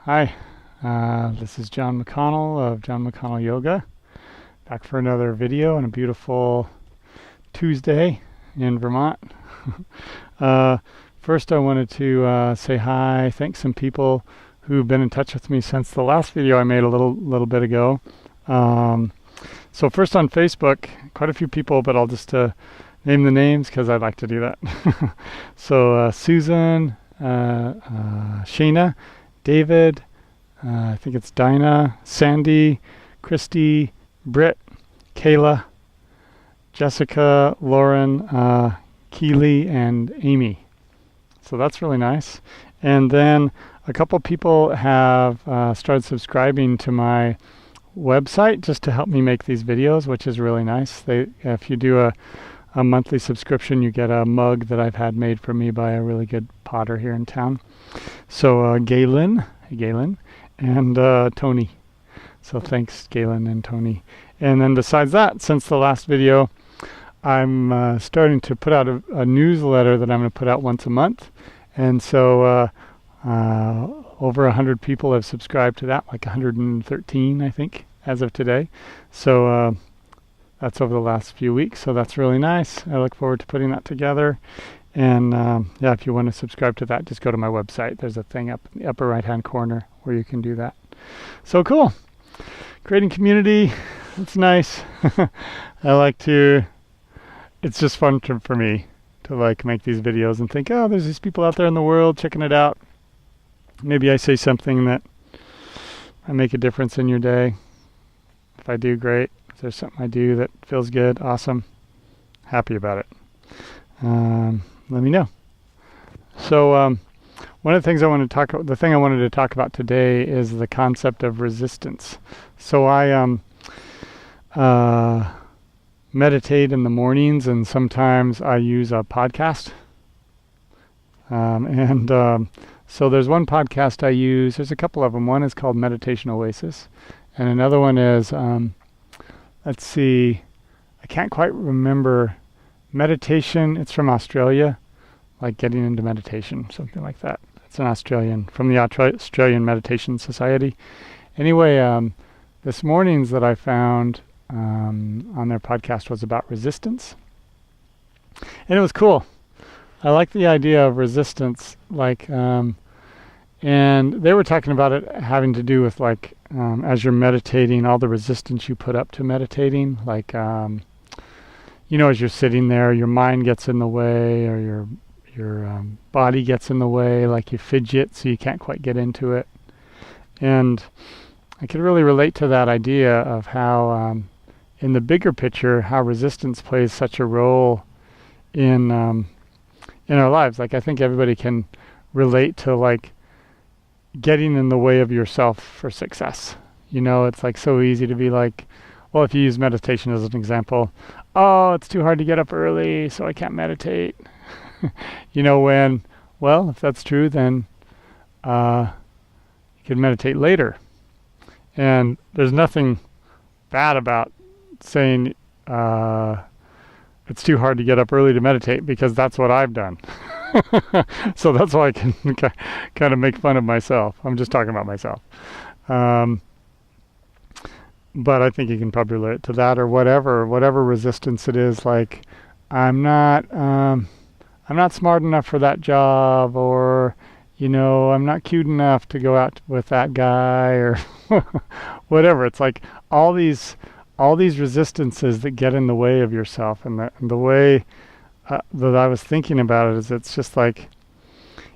Hi, this is John McConnell of John McConnell Yoga, back for another video on a beautiful Tuesday in Vermont. uh, First, I wanted to say hi, thank some people who've been in touch with me since the last video I made a little bit ago. So first on Facebook, quite a few people, but I'll just name the names because I'd like to do that. So Susan, Shayna, David, I think it's Dinah, Sandy, Christy, Britt, Kayla, Jessica, Lauren, Keely, and Amy. So that's really nice. And then a couple people have started subscribing to my website just to help me make these videos, which is really nice. If you do a monthly subscription, you get a mug that I've had made for me by a really good potter here in town. So Galen, and Tony. So thanks, Galen and Tony. And then besides that, since the last video, I'm starting to put out a newsletter that I'm going to put out once a month. And so over 100 people have subscribed to that, like 113, I think, as of today. So that's over the last few weeks. So that's really nice. I look forward to putting that together. And yeah, if you want to subscribe to that, just go to my website. There's a thing up in the upper right-hand corner where you can do that. So cool. Creating community. It's nice. It's just fun for me to like make these videos and think, oh, there's these people out there in the world checking it out. Maybe I say something that I make a difference in your day. If I do, great. If there's something I do that feels good, awesome. Happy about it. Let me know. So one of the things the thing I wanted to talk about today is the concept of resistance. So I meditate in the mornings, and sometimes I use a podcast. So there's one podcast I use. There's a couple of them. One is called Meditation Oasis, and another one is, let's see, I can't quite remember. Meditation, it's from Australia, like getting into meditation, something like that. It's an Australian, from the Australian Meditation Society. Anyway, this morning's that I found on their podcast was about resistance. And it was cool. I like the idea of resistance, and they were talking about it having to do with as you're meditating, all the resistance you put up to meditating, as you're sitting there, your mind gets in the way, or your body gets in the way, like you fidget so you can't quite get into it. And I could really relate to that idea of how, in the bigger picture, how resistance plays such a role in our lives. Like I think everybody can relate to getting in the way of yourself for success. It's so easy to be well, if you use meditation as an example, oh, it's too hard to get up early, so I can't meditate. If that's true, then you can meditate later. And there's nothing bad about saying it's too hard to get up early to meditate, because that's what I've done. So that's why I can kind of make fun of myself. I'm just talking about myself. But I think you can probably relate to that, or whatever resistance it is. Like, I'm not smart enough for that job, or I'm not cute enough to go out with that guy, or whatever. It's like all these resistances that get in the way of yourself. And the way that I was thinking about it is, it's just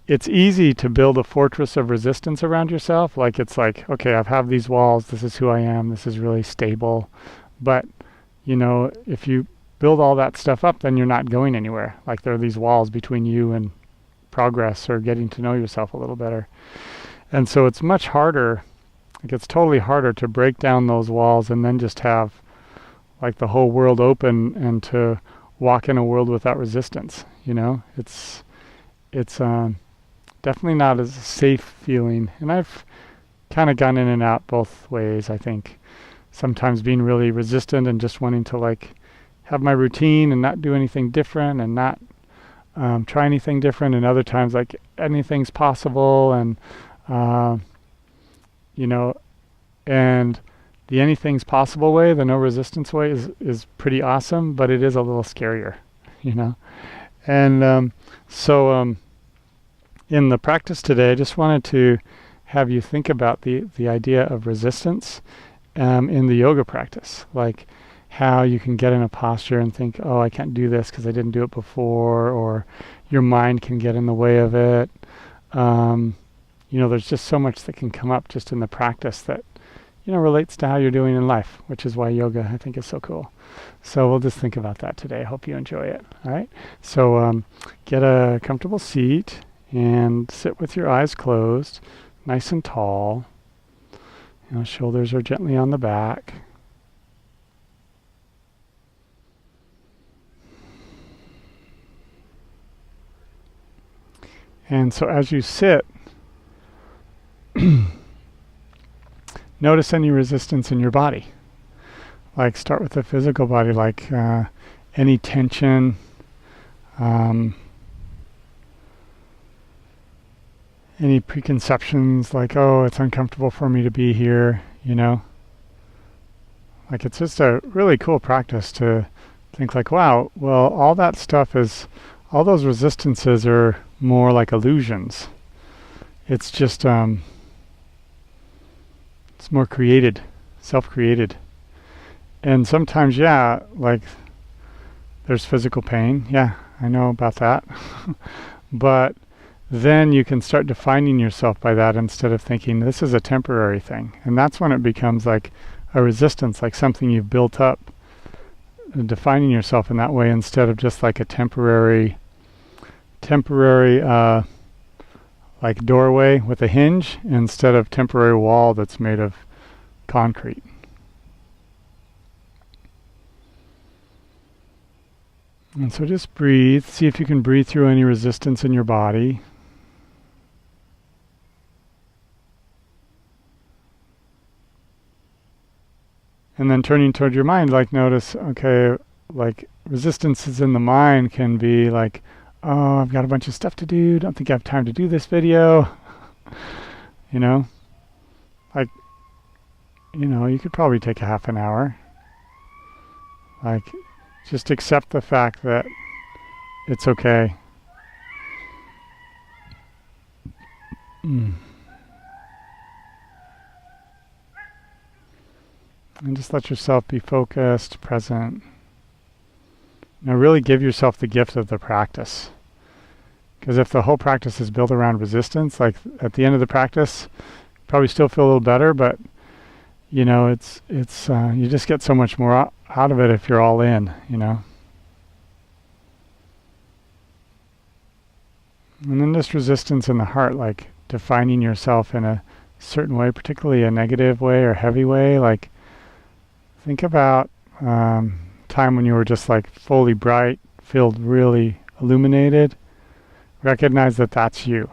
it's easy to build a fortress of resistance around yourself. Okay, I have these walls. This is who I am. This is really stable. But, if you build all that stuff up, then you're not going anywhere. Like, there are these walls between you and progress, or getting to know yourself a little better. And so it's much harder. It's totally harder to break down those walls and then just have the whole world open, and to walk in a world without resistance. It's definitely not as safe feeling. And I've kind of gone in and out both ways, I think. Sometimes being really resistant and just wanting to have my routine and not do anything different, and not try anything different. And other times anything's possible, and you know, and the anything's possible way, the no resistance way, is pretty awesome, but it is a little scarier, you know. And so in the practice today, I just wanted to have you think about the idea of resistance in the yoga practice, like how you can get in a posture and think, oh, I can't do this because I didn't do it before, or your mind can get in the way of it. You know, there's just so much that can come up just in the practice that, you know, relates to how you're doing in life, which is why yoga, I think, is so cool. So we'll just think about that today. I hope you enjoy it. All right. So get a comfortable seat and sit with your eyes closed, nice and tall. You know, shoulders are gently on the back. And so as you sit, notice any resistance in your body. Like start with the physical body, like any tension, any preconceptions, like, oh, it's uncomfortable for me to be here, you know. Like it's just a really cool practice to think like, wow, well, all that stuff is, all those resistances are more like illusions. It's just, it's more created, self-created. And sometimes, yeah, like there's physical pain. Yeah, I know about that. But then you can start defining yourself by that instead of thinking this is a temporary thing. And that's when it becomes like a resistance, like something you've built up, defining yourself in that way instead of just like a temporary like doorway with a hinge instead of temporary wall that's made of concrete. And so just breathe. See if you can breathe through any resistance in your body. And then turning toward your mind, like notice, okay, like resistances in the mind can be like, oh, I've got a bunch of stuff to do. Don't think I have time to do this video. You know, like, you know, you could probably take a half an hour. Like, just accept the fact that it's okay. And just let yourself be focused, present. Now really give yourself the gift of the practice. Because if the whole practice is built around resistance, like at the end of the practice, you probably still feel a little better, but you know, it's you just get so much more out of it if you're all in, you know. And then just resistance in the heart, like defining yourself in a certain way, particularly a negative way or heavy way. Like think about time when you were just like fully bright, filled, really illuminated. Recognize that that's you.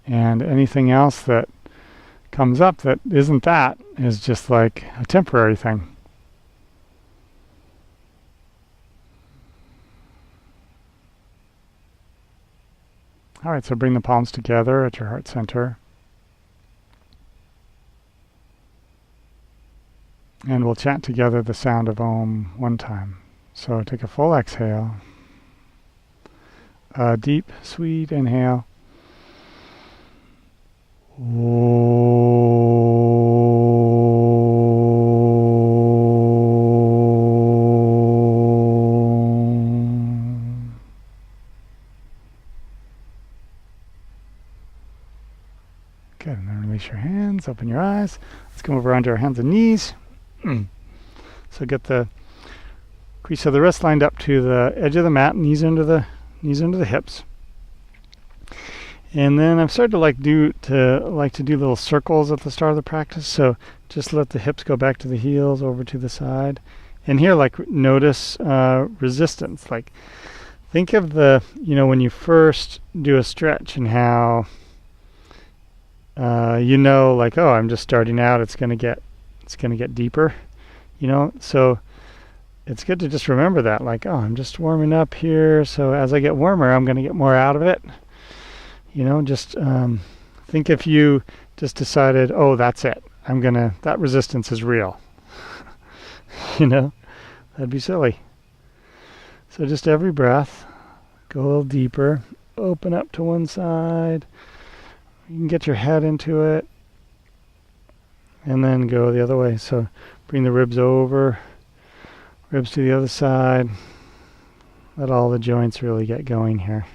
And anything else that comes up that isn't that is just like a temporary thing. All right, so bring the palms together at your heart center. And we'll chant together the sound of Om one time. So take a full exhale. A deep, sweet inhale. Good, and then release your hands, open your eyes. Let's come over onto our hands and knees. So get the crease of the wrist lined up to the edge of the mat, knees under the hips. And then I've started to like to do little circles at the start of the practice. So just let the hips go back to the heels, over to the side. And here, like, notice resistance. Like, think of the, you know, when you first do a stretch and how, you know, like, oh, I'm just starting out. It's gonna get deeper, you know. So it's good to just remember that, like, oh, I'm just warming up here. So as I get warmer, I'm gonna get more out of it. You know, just Think if you just decided, oh, that's it. That resistance is real. That'd be silly. So just every breath, go a little deeper, open up to one side. You can get your head into it, and then go the other way. So bring the ribs over, ribs to the other side. Let all the joints really get going here.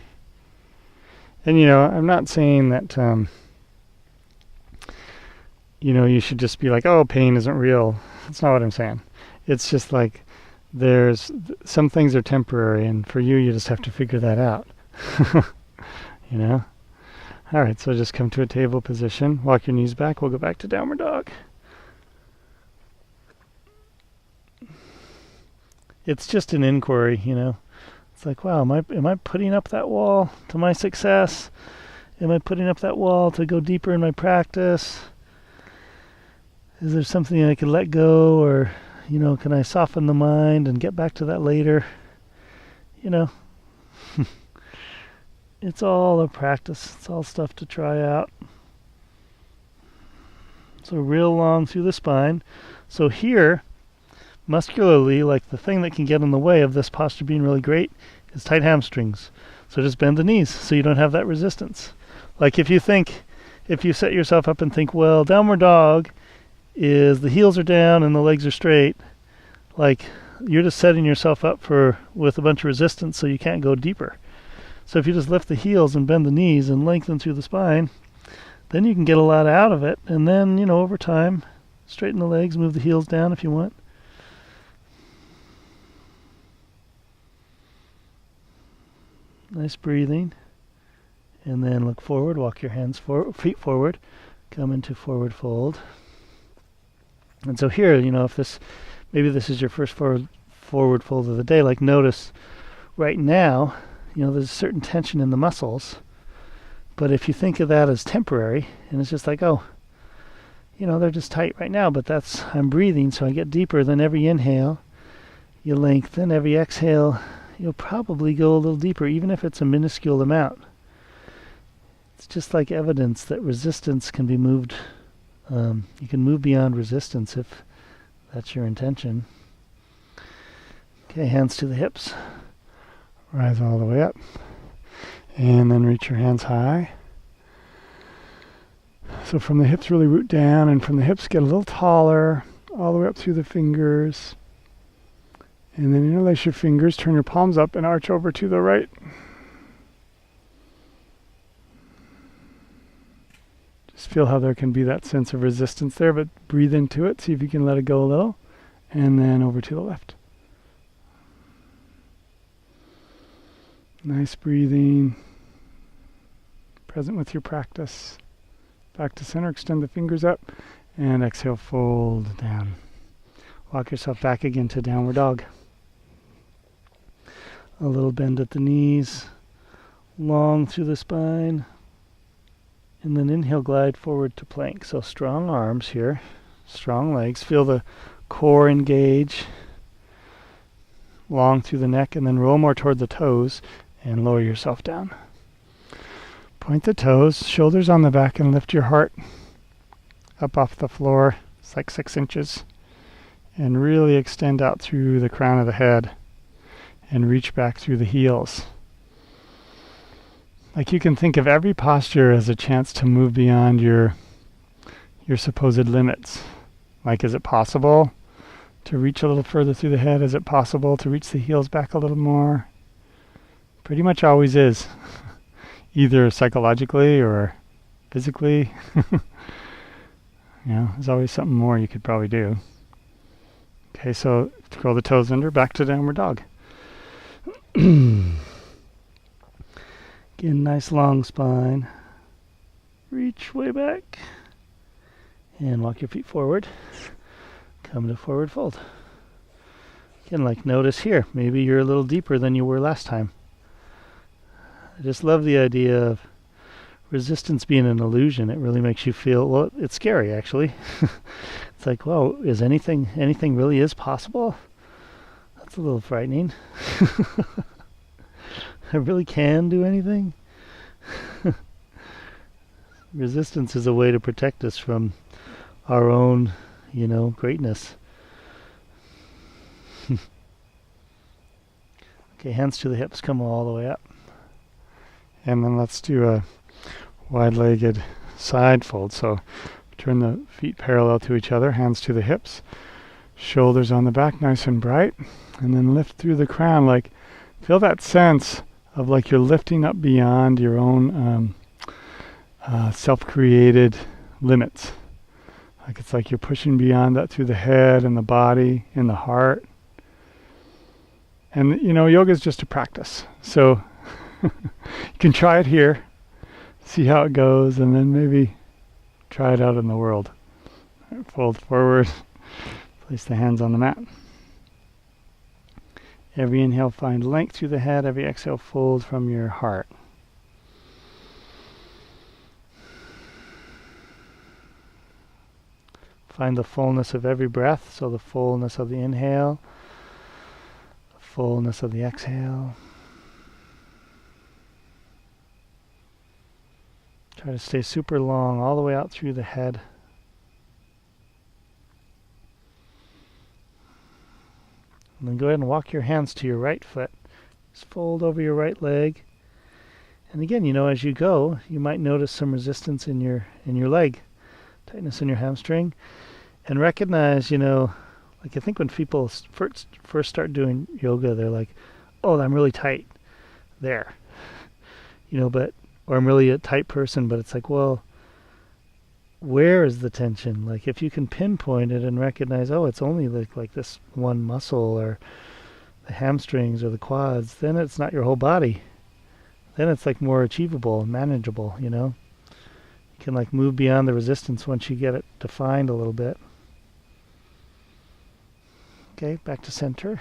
And I'm not saying that you should just be like, oh, pain isn't real. That's not what I'm saying. It's just like there's some things are temporary, and for you just have to figure that out. All right, so just come to a table position. Walk your knees back. We'll go back to downward dog. It's just an inquiry, It's like, wow, am I putting up that wall to my success? Am I putting up that wall to go deeper in my practice? Is there something I can let go, or can I soften the mind and get back to that later? It's all a practice. It's all stuff to try out. So real long through the spine. So here, muscularly, like the thing that can get in the way of this posture being really great is tight hamstrings. So just bend the knees so you don't have that resistance. Like if you set yourself up and think, well, downward dog is the heels are down and the legs are straight, like you're just setting yourself up with a bunch of resistance so you can't go deeper. So if you just lift the heels and bend the knees and lengthen through the spine, then you can get a lot out of it. And then, over time, straighten the legs, move the heels down if you want. Nice breathing. And then look forward, walk your feet forward, come into forward fold. And so here, if maybe this is your first forward fold of the day, like notice right now, there's a certain tension in the muscles. But if you think of that as temporary, and it's just like, oh, they're just tight right now, but I'm breathing, so I get deeper. Then every inhale, you lengthen. Every exhale, you'll probably go a little deeper, even if it's a minuscule amount. It's just like evidence that resistance can be moved. You can move beyond resistance if that's your intention. Okay, hands to the hips. Rise all the way up. And then reach your hands high. So from the hips really root down, and from the hips get a little taller, all the way up through the fingers. And then interlace your fingers, turn your palms up and arch over to the right. Just feel how there can be that sense of resistance there, but breathe into it, see if you can let it go a little. And then over to the left. Nice breathing. Present with your practice. Back to center, extend the fingers up, and exhale, fold down. Walk yourself back again to downward dog. A little bend at the knees, long through the spine, and then inhale, glide forward to plank. So strong arms here, strong legs. Feel the core engage, long through the neck, and then roll more toward the toes and lower yourself down. Point the toes, shoulders on the back, and lift your heart up off the floor. It's like 6 inches. And really extend out through the crown of the head and reach back through the heels. Like you can think of every posture as a chance to move beyond your supposed limits. Like, is it possible to reach a little further through the head? Is it possible to reach the heels back a little more? Pretty much always is. Either psychologically or physically. There's always something more you could probably do. Okay, so curl the toes under, back to downward dog. Again, nice long spine. Reach way back. And walk your feet forward. Come to forward fold. Again, like notice here, maybe you're a little deeper than you were last time. I just love the idea of resistance being an illusion. It really makes you feel, well, it's scary actually. It's like, whoa, is anything really is possible? That's a little frightening. I really can do anything? Resistance is a way to protect us from our own, greatness. Okay, hands to the hips, come all the way up. And then let's do a wide-legged side fold. So turn the feet parallel to each other, hands to the hips, shoulders on the back, nice and bright, and then lift through the crown. Like, feel that sense of like you're lifting up beyond your own self-created limits. Like it's like you're pushing beyond that through the head and the body and the heart. And yoga is just a practice. So you can try it here, see how it goes, and then maybe try it out in the world. Fold forward, place the hands on the mat. Every inhale, find length through the head. Every exhale, fold from your heart. Find the fullness of every breath, so the fullness of the inhale, the fullness of the exhale. Try to stay super long all the way out through the head. And then go ahead and walk your hands to your right foot. Just fold over your right leg. And again, as you go, you might notice some resistance in your leg, tightness in your hamstring. And recognize, like I think when people first start doing yoga, they're like, oh, I'm really tight there. Or I'm really a tight person, but it's like, well, where is the tension? Like if you can pinpoint it and recognize, oh, it's only like this one muscle or the hamstrings or the quads, then it's not your whole body. Then it's like more achievable and manageable, You can like move beyond the resistance once you get it defined a little bit. Okay, back to center.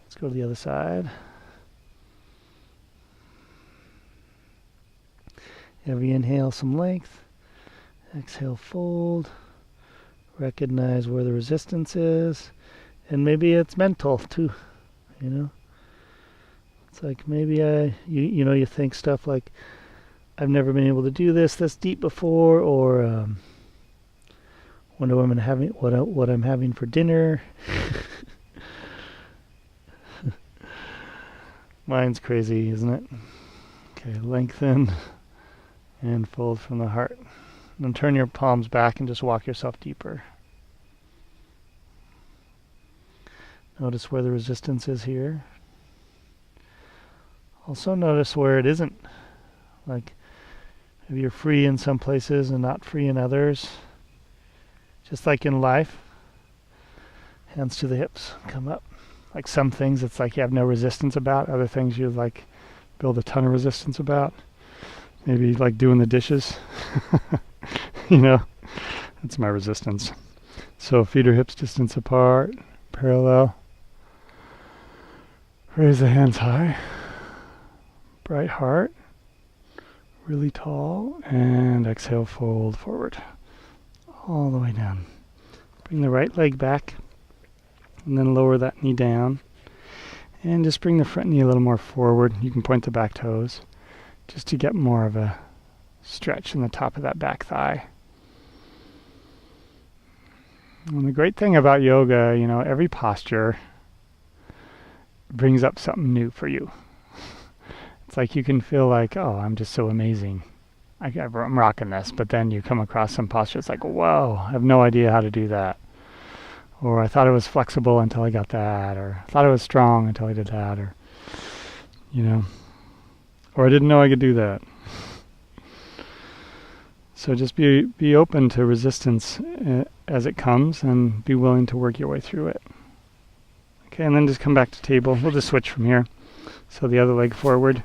Let's go to the other side. Every inhale, some length. Exhale, fold. Recognize where the resistance is. And maybe it's mental too, It's like maybe you think stuff like, I've never been able to do this deep before, or wonder what I'm having for dinner. Mine's crazy, isn't it? Okay, lengthen and fold from the heart. And then turn your palms back and just walk yourself deeper. Notice where the resistance is here. Also notice where it isn't. Like, maybe you're free in some places and not free in others. Just like in life, hands to the hips, come up. Like some things it's like you have no resistance about, other things you like build a ton of resistance about. Maybe like doing the dishes. That's my resistance. So feet or hips distance apart, parallel. Raise the hands high. Bright heart, really tall, and exhale, fold forward. All the way down. Bring the right leg back, and then lower that knee down. And just bring the front knee a little more forward. You can point the back toes, just to get more of a stretch in the top of that back thigh. And the great thing about yoga, every posture brings up something new for you. It's like you can feel like, oh, I'm just so amazing. I'm rocking this. But then you come across some posture, it's like, whoa, I have no idea how to do that. Or I thought it was flexible until I got that. Or I thought it was strong until I did that. Or, or I didn't know I could do that. So just be open to resistance as it comes and be willing to work your way through it. Okay, and then just come back to table. We'll just switch from here. So the other leg forward.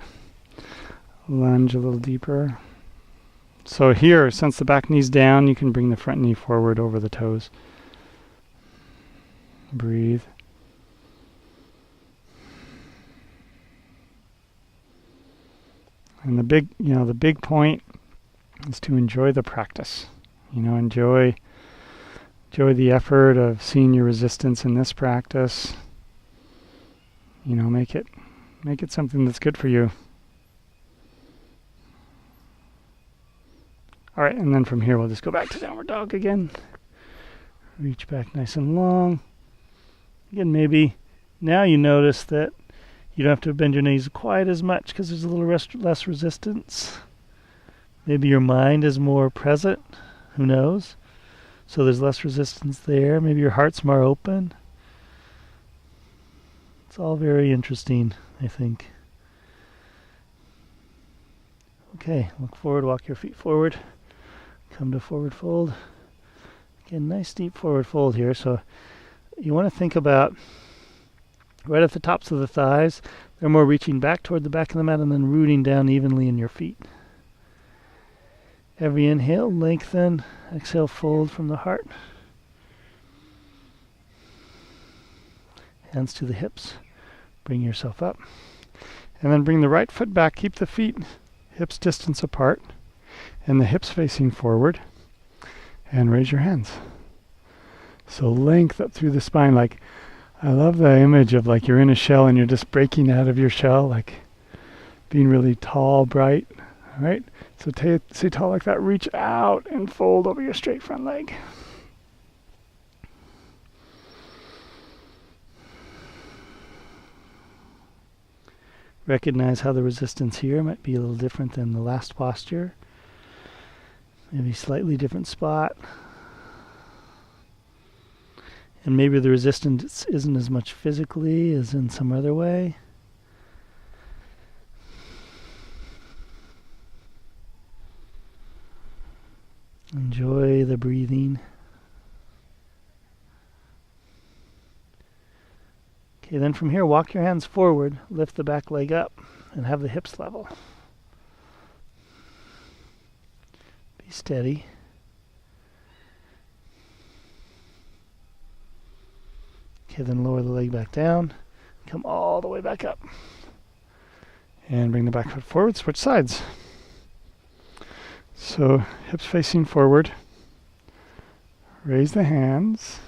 Lunge a little deeper. So here, since the back knee's down, you can bring the front knee forward over the toes. Breathe. And the big point is to enjoy the practice. Enjoy the effort of seeing your resistance in this practice. Make it something that's good for you. All right, and then from here we'll just go back to downward dog again. Reach back nice and long. Again, maybe now you notice that you don't have to bend your knees quite as much because there's a little less resistance. Maybe your mind is more present. Who knows? So there's less resistance there. Maybe your heart's more open. It's all very interesting, I think. Okay, look forward, walk your feet forward. Come to forward fold. Again, nice deep forward fold here. So you want to think about right at the tops of the thighs. They're more reaching back toward the back of the mat and then rooting down evenly in your feet. Every inhale, lengthen. Exhale, fold from the heart. Hands to the hips. Bring yourself up. And then bring the right foot back. Keep the feet hips distance apart and the hips facing forward. And raise your hands. So length up through the spine. Like, I love the image of like you're in a shell and you're just breaking out of your shell, like being really tall, bright. All right? So stay tall like that. Reach out and fold over your straight front leg. Recognize how the resistance here might be a little different than the last posture. Maybe slightly different spot. And maybe the resistance isn't as much physically as in some other way. Enjoy the breathing. Okay, then from here, walk your hands forward, lift the back leg up, and have the hips level. Be steady. Okay, then lower the leg back down, come all the way back up. And bring the back foot forward, switch sides. So hips facing forward, raise the hands,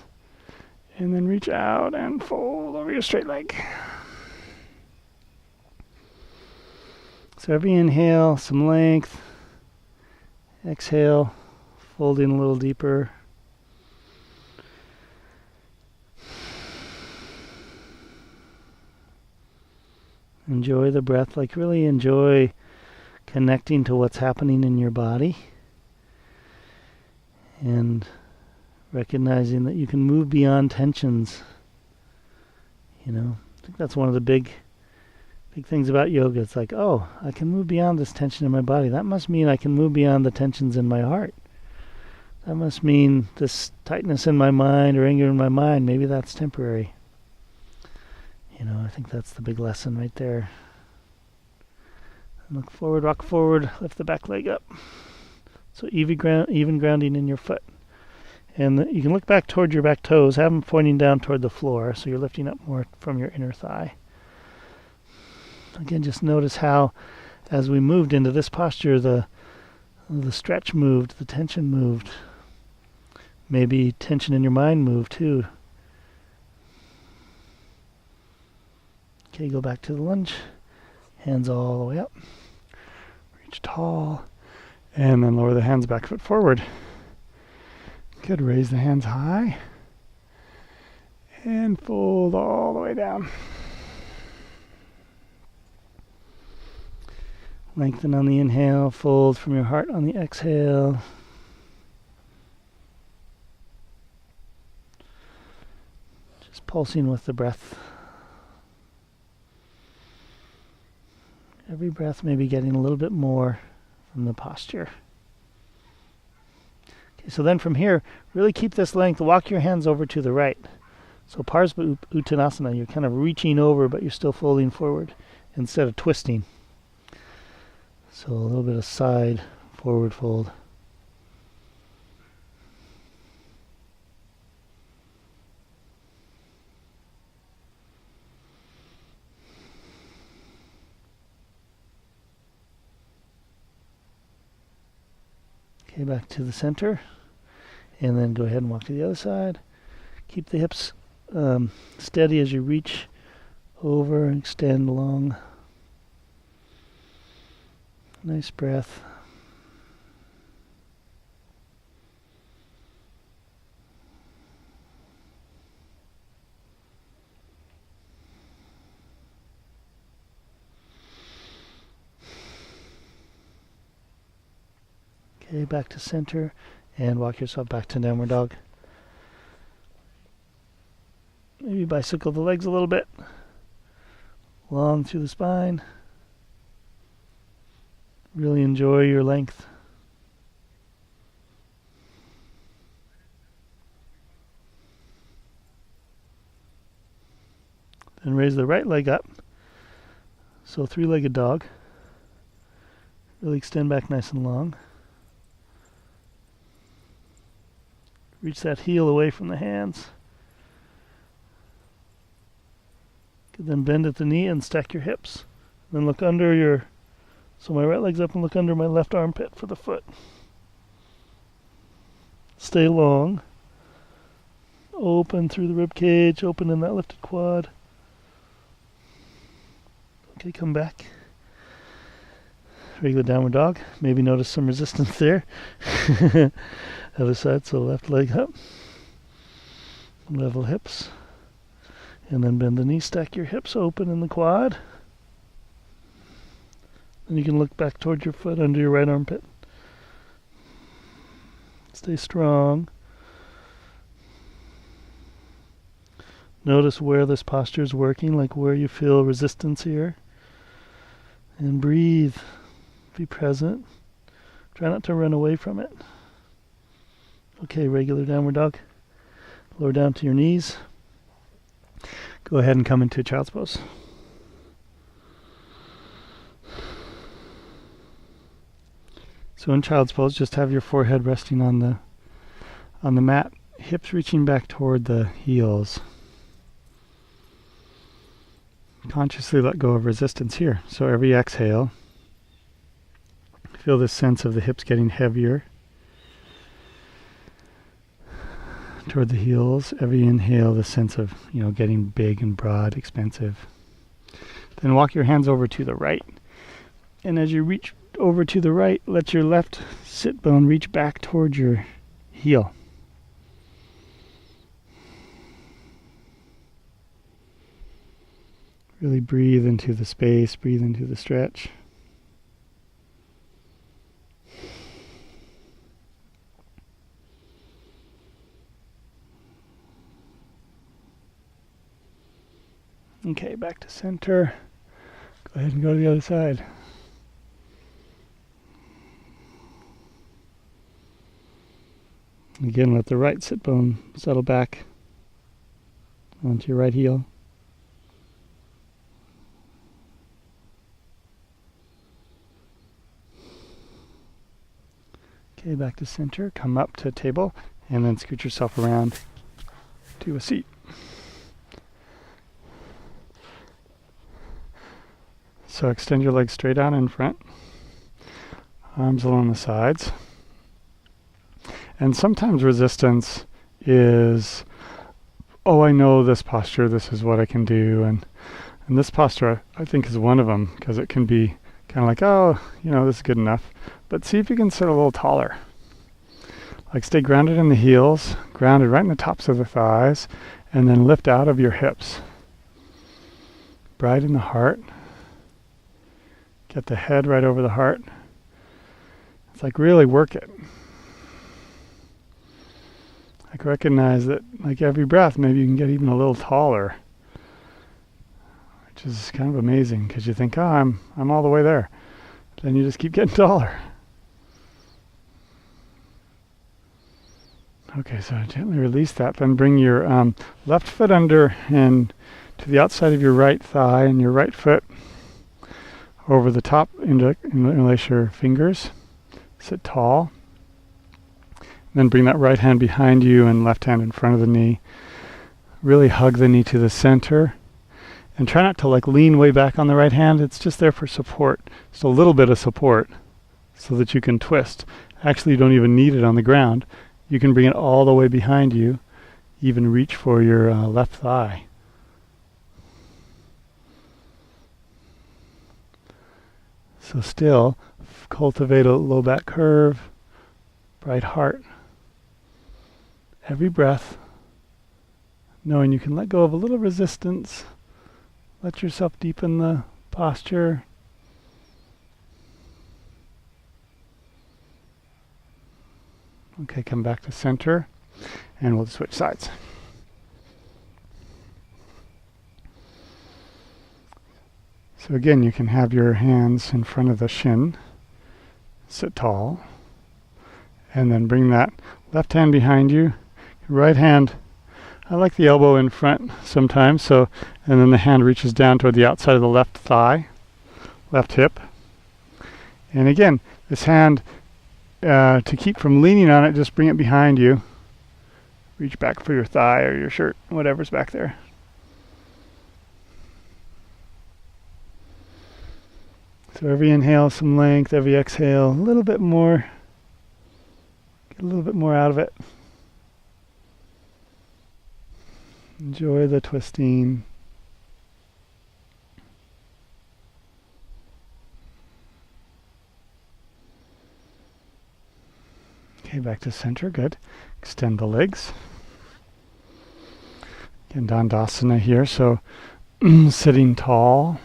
and then reach out and fold over your straight leg. So every inhale, some length. Exhale, folding a little deeper. Enjoy the breath, like really enjoy connecting to what's happening in your body. And recognizing that you can move beyond tensions. You know, I think that's one of the big things about yoga. It's like, oh, I can move beyond this tension in my body. That must mean I can move beyond the tensions in my heart. That must mean this tightness in my mind or anger in my mind, maybe that's temporary. You know, I think that's the big lesson right there. And look forward, rock forward, lift the back leg up. So even grounding in your foot. And you can look back toward your back toes, have them pointing down toward the floor, so you're lifting up more from your inner thigh. Again, just notice how, as we moved into this posture, the stretch moved, the tension moved. Maybe tension in your mind moved too. Okay, go back to the lunge. Hands all the way up. Reach tall. And then lower the hands, back foot forward. Good, raise the hands high. And fold all the way down. Lengthen on the inhale, fold from your heart on the exhale. Just pulsing with the breath. Every breath maybe getting a little bit more from the posture. Okay, so then from here, really keep this length. Walk your hands over to the right. So Parsva Uttanasana, you're kind of reaching over, but you're still folding forward instead of twisting. So a little bit of side forward fold. Okay, back to the center. And then go ahead and walk to the other side. Keep the hips steady as you reach over and extend long. Nice breath. Okay, back to center, and walk yourself back to downward dog. Maybe bicycle the legs a little bit. Long through the spine. Really enjoy your length. Then raise the right leg up. So three-legged dog. Really extend back nice and long. Reach that heel away from the hands. Then bend at the knee and stack your hips. Then look under your, so my right leg's up and look under my left armpit for the foot. Stay long. Open through the rib cage, open in that lifted quad. Okay, come back. Regular downward dog. Maybe notice some resistance there. Other side, so left leg up. Level hips. And then bend the knee, stack your hips open in the quad. Then you can look back toward your foot under your right armpit. Stay strong. Notice where this posture is working, like where you feel resistance here. And breathe. Be present. Try not to run away from it. Okay, regular downward dog. Lower down to your knees. Go ahead and come into child's pose. So in child's pose, just have your forehead resting on the mat, hips reaching back toward the heels. Consciously let go of resistance here. So every exhale, feel this sense of the hips getting heavier toward the heels. Every inhale, the sense of, getting big and broad, expansive. Then walk your hands over to the right. And as you reach over to the right, let your left sit bone reach back toward your heel. Really breathe into the space, breathe into the stretch. Okay, back to center. Go ahead and go to the other side. Again, let the right sit bone settle back onto your right heel. Okay, back to center. Come up to table and then scoot yourself around to a seat. So extend your legs straight out in front, arms along the sides. And sometimes resistance is, oh, I know this posture, this is what I can do. And this posture, I think, is one of them, because it can be kind of like, oh, this is good enough. But see if you can sit a little taller. Like stay grounded in the heels, grounded right in the tops of the thighs, and then lift out of your hips. Bright in the heart. Get the head right over the heart. It's like really work it. Like recognize that like every breath, maybe you can get even a little taller. Which is kind of amazing because you think, oh, I'm all the way there. Then you just keep getting taller. Okay, so gently release that. Then bring your left foot under and to the outside of your right thigh and your right foot over the top, interlace your fingers. Sit tall. Then bring that right hand behind you and left hand in front of the knee. Really hug the knee to the center. And try not to lean way back on the right hand. It's just there for support. Just a little bit of support so that you can twist. Actually, you don't even need it on the ground. You can bring it all the way behind you. Even reach for your left thigh. So still, cultivate a low back curve, bright heart. Every breath, knowing you can let go of a little resistance. Let yourself deepen the posture. Okay, come back to center, and we'll switch sides. So again, you can have your hands in front of the shin, sit tall, and then bring that left hand behind you, right hand, I like the elbow in front sometimes, so, and then the hand reaches down toward the outside of the left thigh, left hip. And again, this hand, to keep from leaning on it, just bring it behind you. Reach back for your thigh or your shirt, whatever's back there. So every inhale, some length. Every exhale, a little bit more. Get a little bit more out of it. Enjoy the twisting. Okay, back to center. Good. Extend the legs. Again, Dandasana here. So sitting tall,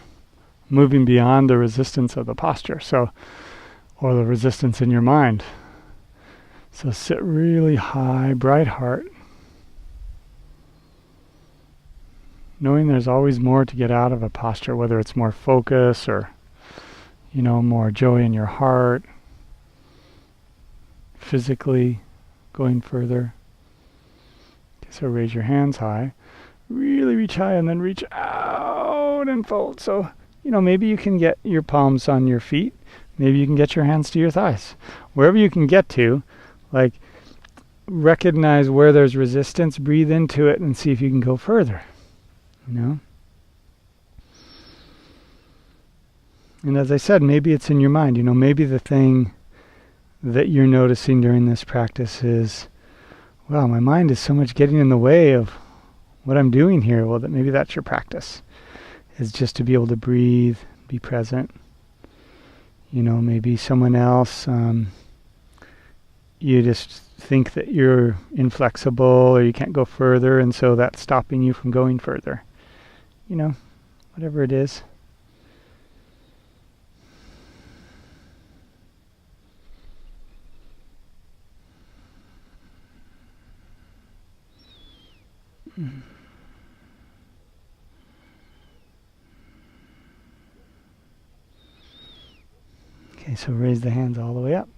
moving beyond the resistance of the posture. So, or the resistance in your mind. So sit really high, bright heart. Knowing there's always more to get out of a posture, whether it's more focus or, more joy in your heart. Physically going further. Okay, so raise your hands high. Really reach high and then reach out and fold. So, maybe you can get your palms on your feet. Maybe you can get your hands to your thighs. Wherever you can get to, recognize where there's resistance, breathe into it and see if you can go further. And as I said, maybe it's in your mind. Maybe the thing that you're noticing during this practice is, wow, my mind is so much getting in the way of what I'm doing here. Well, maybe that's your practice, is just to be able to breathe, be present. Maybe someone else, you just think that you're inflexible or you can't go further, and so that's stopping you from going further. Whatever it is. Okay, so raise the hands all the way up.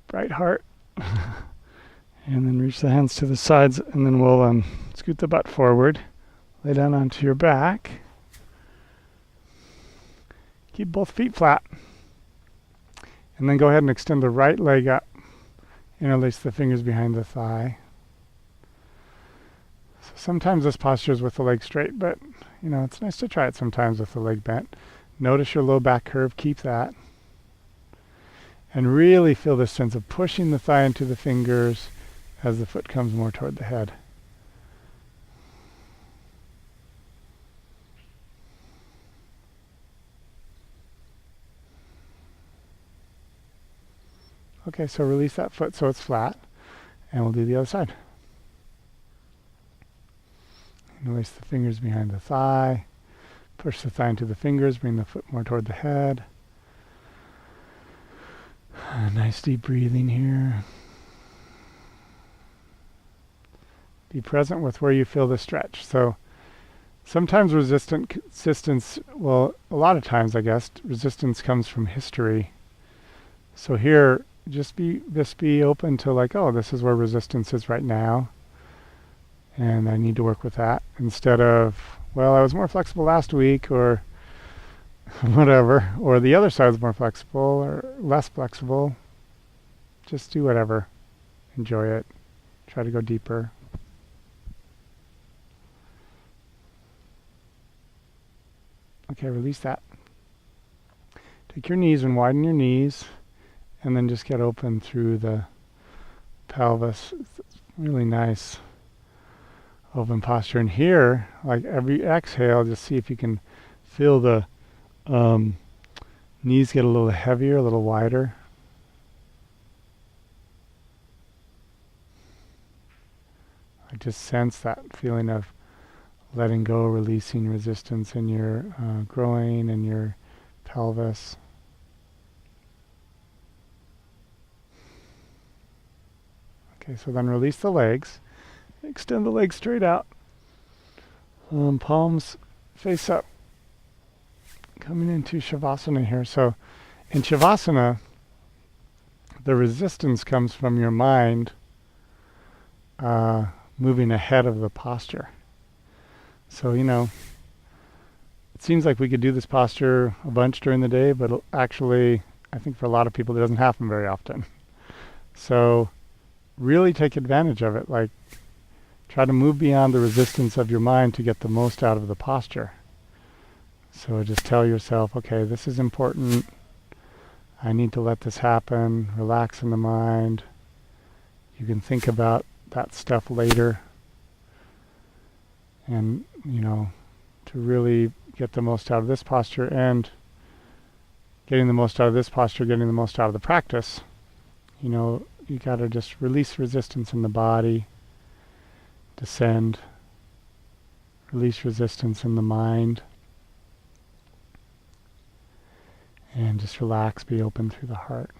Bright heart. And then reach the hands to the sides, and then we'll scoot the butt forward. Lay down onto your back. Keep both feet flat. And then go ahead and extend the right leg up. Interlace the fingers behind the thigh. So sometimes this posture is with the leg straight, but it's nice to try it sometimes with the leg bent. Notice your low back curve, keep that. And really feel this sense of pushing the thigh into the fingers as the foot comes more toward the head. Okay, so release that foot so it's flat, and we'll do the other side. Release the fingers behind the thigh, push the thigh into the fingers, bring the foot more toward the head. Nice deep breathing here. Be present with where you feel the stretch. So sometimes resistance, well, a lot of times I guess, resistance comes from history. So here, just be open to oh, this is where resistance is right now, and I need to work with that, instead of, well, I was more flexible last week, or whatever, or the other side is more flexible or less flexible. Just do whatever. Enjoy it. Try to go deeper. Okay, release that. Take your knees and widen your knees, and then just get open through the pelvis. It's really nice open posture. And here, every exhale, just see if you can feel the knees get a little heavier, a little wider. I just sense that feeling of letting go, releasing resistance in your groin and your pelvis. Okay, so then release the legs. Extend the legs straight out. Palms face up. Coming into Shavasana here. So in Shavasana, the resistance comes from your mind moving ahead of the posture. So, it seems like we could do this posture a bunch during the day, but actually, I think for a lot of people, it doesn't happen very often. So really take advantage of it. Like, try to move beyond the resistance of your mind to get the most out of the posture. So just tell yourself, okay, this is important. I need to let this happen. Relax in the mind. You can think about that stuff later. And, to really get the most out of this posture, and getting the most out of this posture, getting the most out of the practice, you got to just release resistance in the body, descend, release resistance in the mind, and just relax, be open through the heart.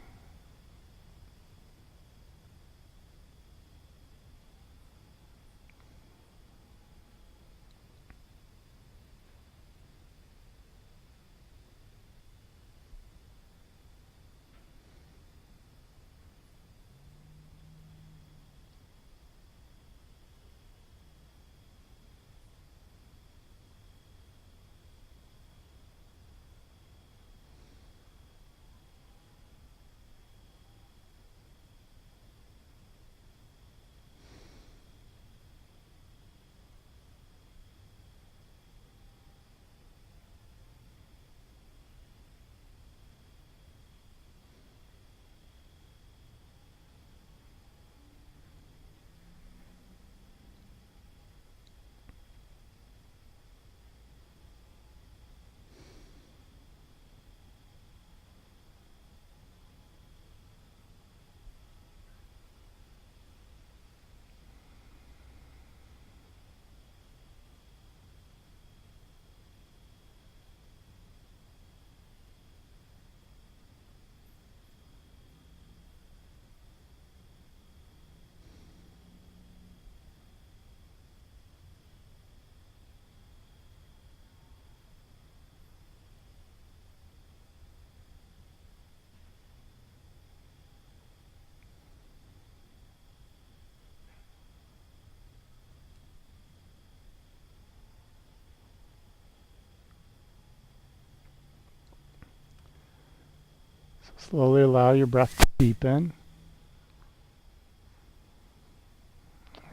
Slowly allow your breath to deepen.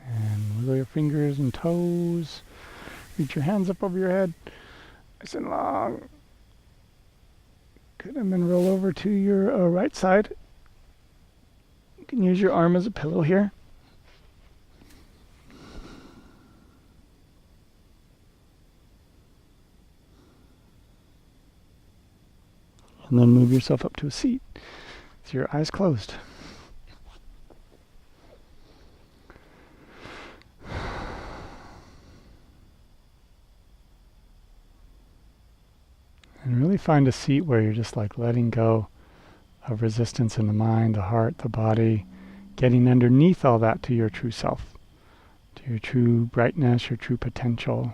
And wiggle your fingers and toes. Reach your hands up over your head. Nice and long. Good, and then roll over to your right side. You can use your arm as a pillow here. And then move yourself up to a seat with your eyes closed. And really find a seat where you're just like letting go of resistance in the mind, the heart, the body, getting underneath all that to your true self, to your true brightness, your true potential.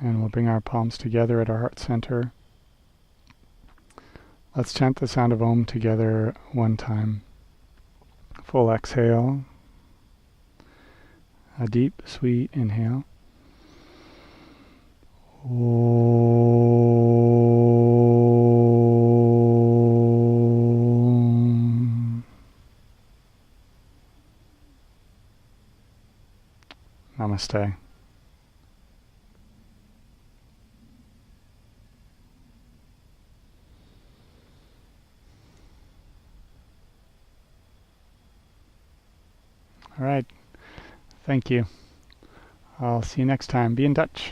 And we'll bring our palms together at our heart center. Let's chant the sound of Om together one time. Full exhale. A deep, sweet inhale. Om. Namaste. All right. Thank you. I'll see you next time. Be in touch.